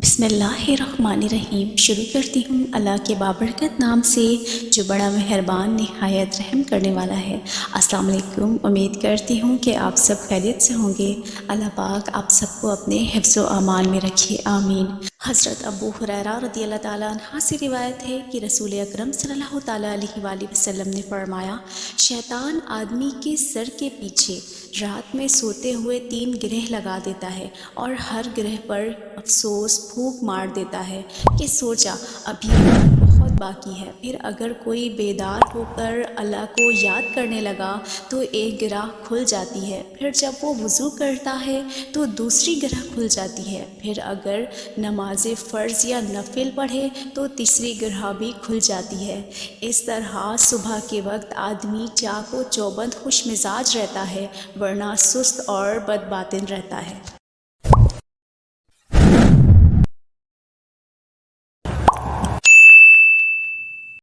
بسم اللہ الرحمن الرحیم۔ شروع کرتی ہوں اللہ کے بابرکت نام سے جو بڑا مہربان نہایت رحم کرنے والا ہے۔ السلام علیکم۔ امید کرتی ہوں کہ آپ سب خیریت سے ہوں گے۔ اللہ پاک آپ سب کو اپنے حفظ و امان میں رکھے، آمین۔ حضرت ابو ہریرہ رضی اللہ تعالیٰ عنہ سے روایت ہے کہ رسول اکرم صلی اللہ تعالیٰ علیہ وآلہ وسلم نے فرمایا، شیطان آدمی کے سر کے پیچھے رات میں سوتے ہوئے 3 گرہ لگا دیتا ہے اور ہر گرہ پر افسوس پھونک مار دیتا ہے کہ سو جا، ابھی بہت باقی ہے۔ پھر اگر کوئی بیدار ہو کر اللہ کو یاد کرنے لگا تو ایک گرہ کھل جاتی ہے، پھر جب وہ وضو کرتا ہے تو دوسری گرہ کھل جاتی ہے، پھر اگر نماز فرض یا نفل پڑھے تو تیسری گرہ بھی کھل جاتی ہے۔ اس طرح صبح کے وقت آدمی چاق و چوبند خوش مزاج رہتا ہے، ورنہ سست اور بد باطن رہتا ہے۔